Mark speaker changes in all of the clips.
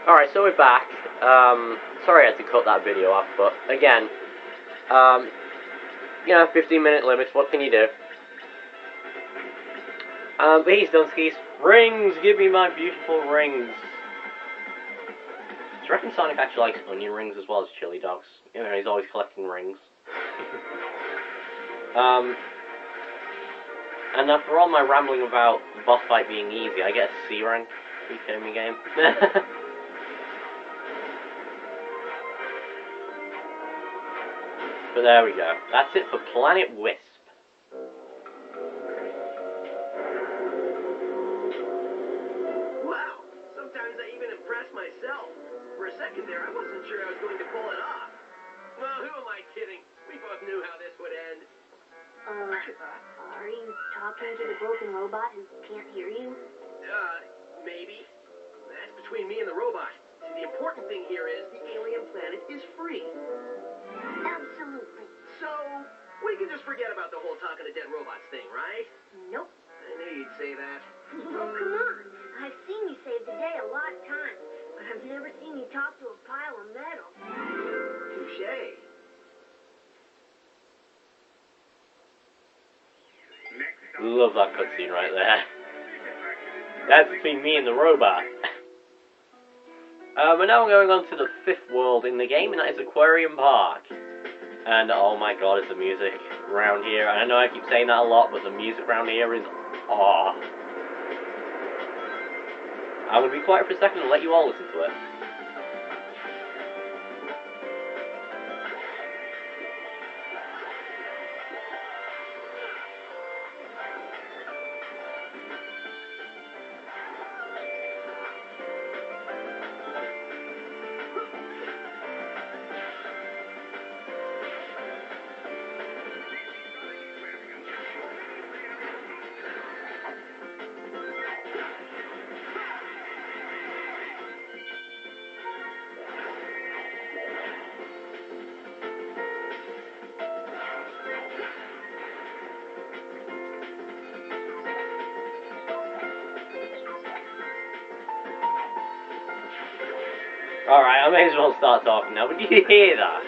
Speaker 1: Alright, so we're back. Sorry I had to cut that video off, but again, 15-minute limits, what can you do? But he's done skis. Rings! Give me my beautiful rings! Do you reckon Sonic actually likes onion rings as well as chili dogs? You know, he's always collecting rings. And after all my rambling about the boss fight being easy, I get a C rank. Are you kidding me, game? But there we go. That's it for Planet Wisp.
Speaker 2: Wow! Sometimes I even impress myself. For a second there, I wasn't sure I was going to pull it off. Well, who am I kidding? We both knew how this would end.
Speaker 3: Are you talking to the broken robot who can't hear you?
Speaker 2: Maybe. That's between me and the robot. See, the important thing here is the alien planet is free.
Speaker 3: Absolutely.
Speaker 2: So, we can just forget about the whole talking to dead robots thing, right?
Speaker 3: Nope.
Speaker 2: I knew you'd say that.
Speaker 3: Oh, come on. I've seen you save the day a lot of times, but I've never seen you talk to a pile of metal.
Speaker 2: Touché.
Speaker 1: Love that cutscene right there. That's between me and the robot. But now we're going on to the 5th world in the game, and that is Aquarium Park. And oh my god, is the music around here. And I know I keep saying that a lot, but the music around here is awe. I'm going to be quiet for a second and let you all listen to it. Alright, I may as well start talking now, but did you hear that?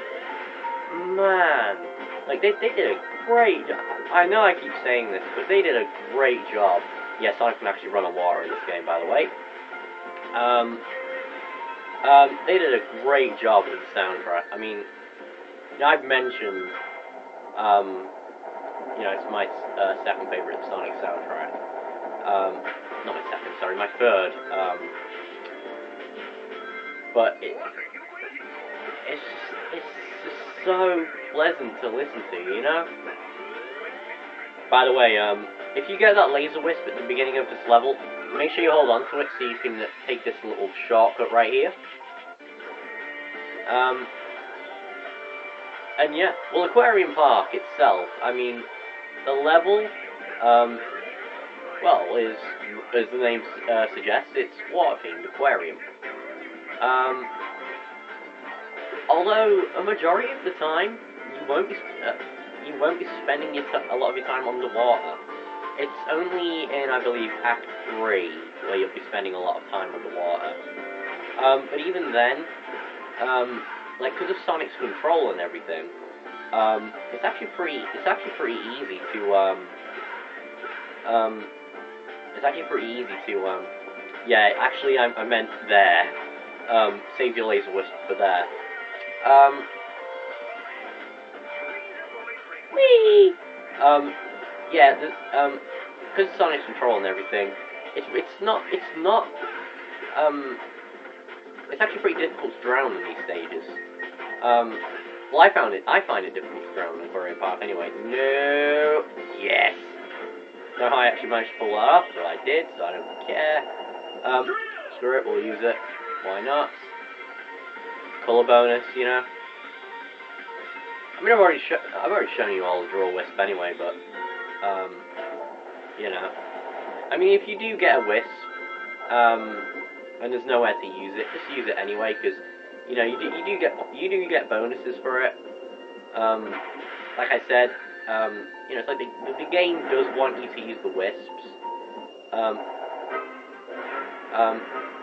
Speaker 1: Man, like, they did a great job. I know I keep saying this, but they did a great job. Yes, I can actually run on water in this game, by the way. They did a great job with the soundtrack. I mean, I've mentioned, it's my second favorite Sonic soundtrack. Not my second, sorry, my third. But it's just so pleasant to listen to, you know? By the way, if you get that laser wisp at the beginning of this level, make sure you hold on to it so you can take this little shortcut right here. And yeah, well, Aquarium Park itself, I mean, the level, well, is, as the name suggests, it's water-themed aquarium. Although a majority of the time you won't be spending a lot of your time underwater. It's only in, I believe, Act 3 where you'll be spending a lot of time underwater. But even then, like, because of Sonic's control and everything, it's actually pretty easy to yeah, actually I meant there. Save your laser wisp for there. Whee! Yeah, because of Sonic's control and everything, it's actually pretty difficult to drown in these stages. Well, I find it difficult to drown in Aquarium Park anyway. No! Yes! Don't know how I actually managed to pull that off, but I did, so I don't care. Screw it, we'll use it. Why not? Color bonus, you know. I mean, I've already shown you all the draw wisp anyway, but you know. I mean, if you do get a wisp, and there's nowhere to use it, just use it anyway, because you know you do get bonuses for it. Like I said, you know, it's like the game does want you to use the wisps,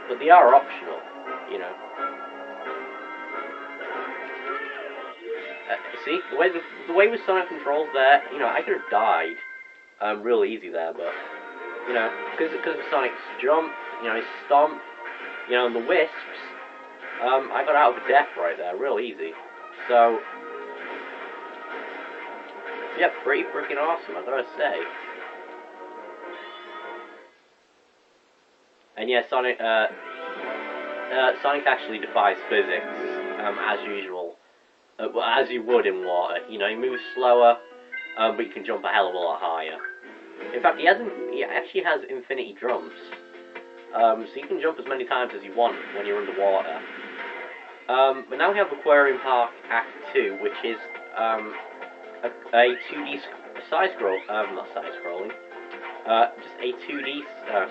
Speaker 1: but they are optional. you know. See, the way with Sonic controls there, you know, I could have died real easy there, but, you know, because of Sonic's jump, you know, his stomp, you know, and the wisps, I got out of death right there, real easy. So, yeah, pretty freaking awesome, I gotta say. And yeah, Sonic actually defies physics, as usual. Well, as you would in water. You know, he moves slower, but you can jump a hell of a lot higher. In fact, he actually has infinity jumps. So you can jump as many times as you want when you're underwater. But now we have Aquarium Park Act 2, which is a 2D side-scroll, not side-scrolling, just a 2D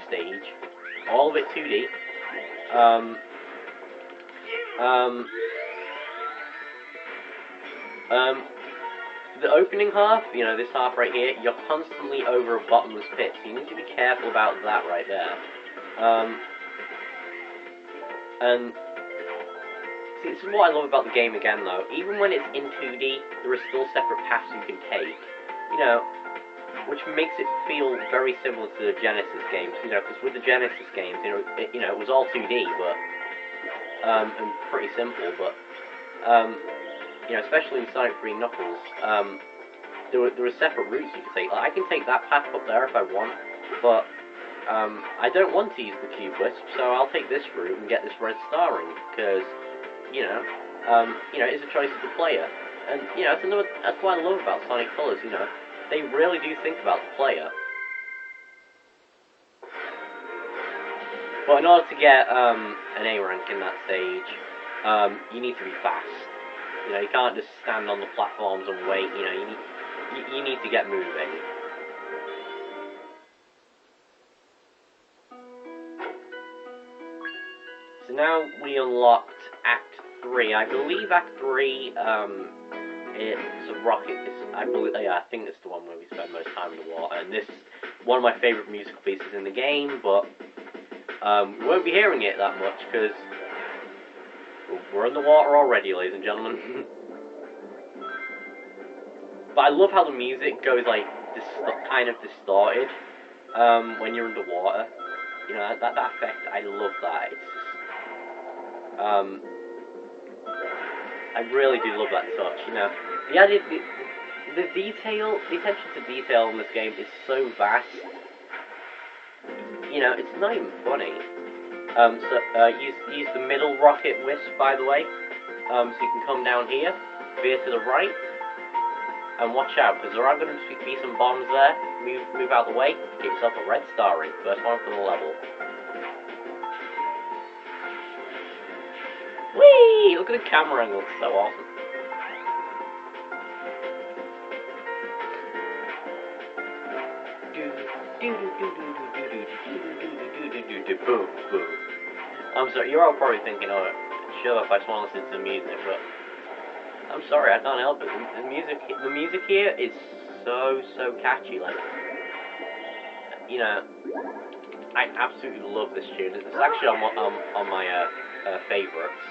Speaker 1: stage. All of it 2D. The opening half, you know, this half right here, you're constantly over a bottomless pit, so you need to be careful about that right there. And see, this is what I love about the game again, though. Even when it's in 2D, there are still separate paths you can take. You know, which makes it feel very similar to the Genesis games. You know, because with the Genesis games, it was all 2D, but and pretty simple, but you know, especially in Sonic 3 Knuckles, there were separate routes you could take. Like, I can take that path up there if I want, but I don't want to use the Cube Wisp, so I'll take this route and get this red star ring, because, you know, it's a choice of the player. And, you know, that's what I love about Sonic Colors, you know, they really do think about the player. But in order to get an A rank in that stage, you need to be fast. You know, you can't just stand on the platforms and wait. You know, you need to get moving. So now we unlocked Act 3. I believe Act 3, it's a rocket. I think it's the one where we spend most time in the water. And this is one of my favourite musical pieces in the game, but we won't be hearing it that much because we're in the water already, ladies and gentlemen. But I love how the music goes like kind of distorted when you're underwater. You know, that effect, I love that. It's just, I really do love that touch. You know, the detail, the attention to detail in this game is so vast. You know, it's not even funny. Use the middle rocket wisp, by the way. So you can come down here, veer to the right, and watch out, because there are going to be some bombs there. Move out the way, get yourself a red star ring. First one for the level. Whee! Look at the camera angle, it's so awesome. Boom, boom. I'm sorry, you're all probably thinking, oh, shut up, I just want to listen to the music, but I'm sorry, I can't help it. The music here is so catchy. Like, you know, I absolutely love this tune. It's actually on my favorites.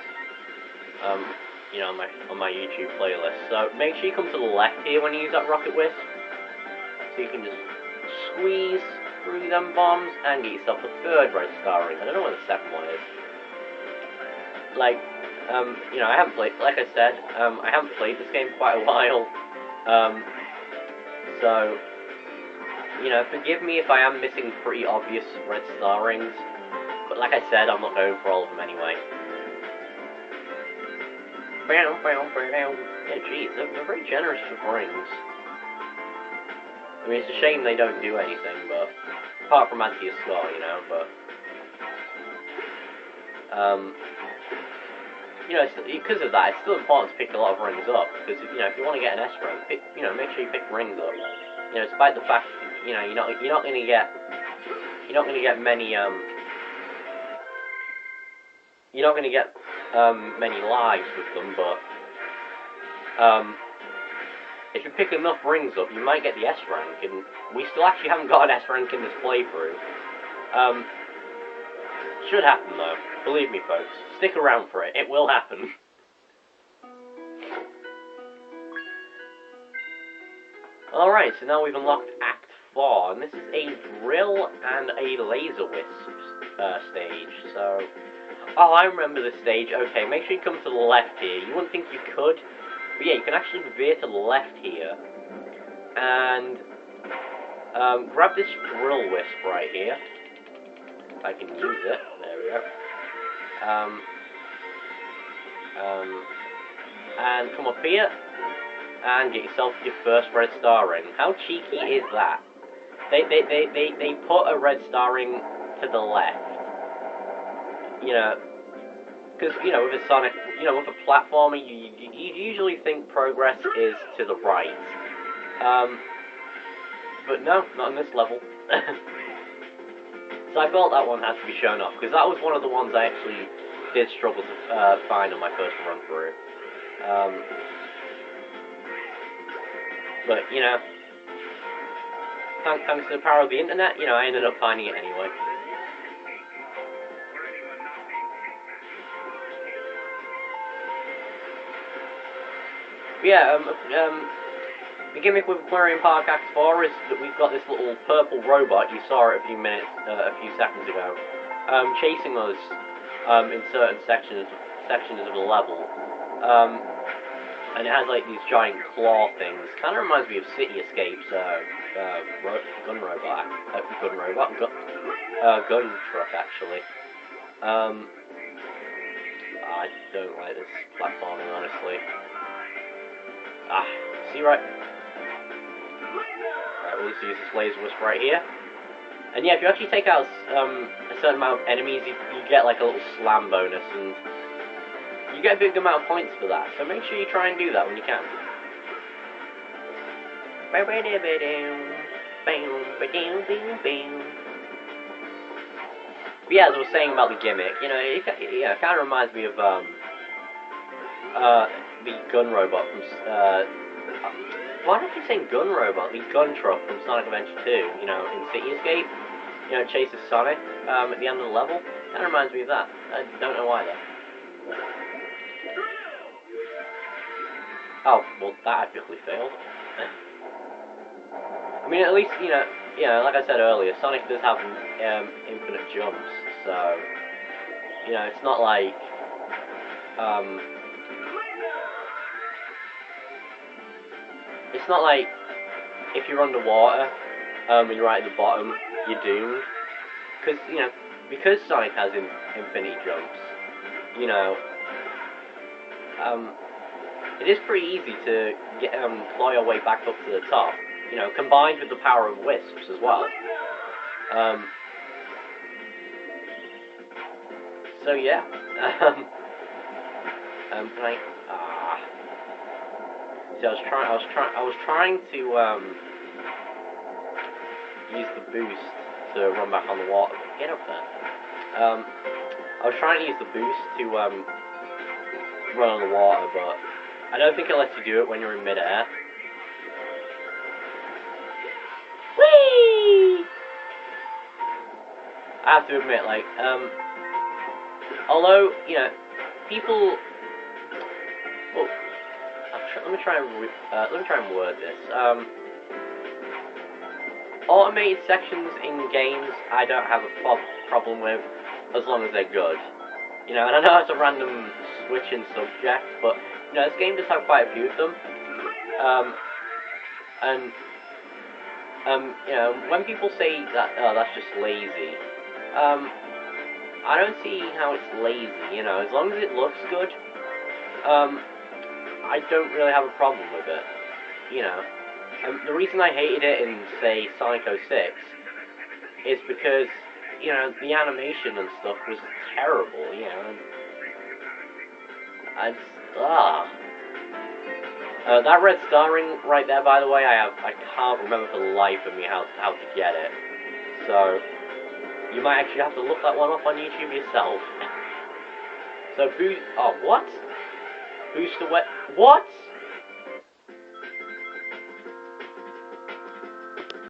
Speaker 1: You know, on my YouTube playlist. So make sure you come to the left here when you use that rocket wisp, so you can just squeeze through them bombs and get yourself a third red star ring. I don't know what the second one is. Like, you know, I haven't played, like I said, I haven't played this game quite a while, so, you know, forgive me if I am missing pretty obvious red star rings, but like I said, I'm not going for all of them anyway. Yeah, geez, they're very generous with rings. I mean, it's a shame they don't do anything, but, apart from add to your score, you know, but, you know, because of that, it's still important to pick a lot of rings up, because, you know, if you want to get an S rank, make sure you pick rings up. You know, despite the fact, you know, you're not going to get many, many lives with them, but, if you pick enough rings up, you might get the S rank, and we still actually haven't got an S rank in this playthrough. Should happen, though. Believe me, folks. Stick around for it. It will happen. Alright, so now we've unlocked Act 4, and this is a drill and a laser wisp stage, so... Oh, I remember this stage. Okay, make sure you come to the left here. You wouldn't think you could, but yeah, you can actually veer to the left here, and grab this drill wisp right here. If I can use it. There we go. And come up here, and get yourself your first red star ring. How cheeky is that? They put a red star ring to the left. You know, because, you know, with a Sonic, you know, with a platformer, you usually think progress is to the right. But no, not on this level. So I felt that one had to be shown off, because that was one of the ones I actually did struggle to find on my first run through. But, you know, thanks to the power of the internet, you know, I ended up finding it anyway. But yeah, the gimmick with Aquarium Park Act 4 is that we've got this little purple robot, you saw it a few seconds ago, chasing us in certain sections of the level. And it has like these giant claw things. Kind of reminds me of City Escape's gun truck, actually. I don't like this platforming, honestly. See right? Alright, we'll just use this laser wisp right here. And yeah, if you actually take out a certain amount of enemies, you get like a little slam bonus, and you get a big amount of points for that. So make sure you try and do that when you can. But yeah, as I was saying about the gimmick, you know, it kind of reminds me of the gun robot from why do I keep saying gun robot? The gun truck from Sonic Adventure 2, you know, in City Escape. You know, it chases Sonic at the end of the level. Kind of reminds me of that. I don't know why though. Oh, well, that epically failed. I mean, at least, you know, like I said earlier, Sonic does have infinite jumps, so, you know, it's not like, it's not like if you're underwater, and you're right at the bottom, you're doomed. Because, you know, because Sonic has infinity jumps, you know, it is pretty easy to get, claw your way back up to the top, you know, combined with the power of wisps as well. So yeah, can I, see, I was trying to, use the boost to run back on the water. Get up there. I was trying to use the boost to, run on the water, but I don't think it lets you do it when you're in midair. Whee! I have to admit, like, although, you know, people, well, let me try and word this. Automated sections in games, I don't have a problem with, as long as they're good. You know, and I know it's a random switch in subject, but, you know, this game does have quite a few of them. You know, when people say that, oh, that's just lazy, I don't see how it's lazy, you know, as long as it looks good, I don't really have a problem with it, you know. The reason I hated it in, say, Sonic 06 is because, you know, the animation and stuff was terrible, you know, and that red star ring right there, by the way, I can't remember for the life of me how to get it, so you might actually have to look that one up on YouTube yourself. So, what? Boost away, what?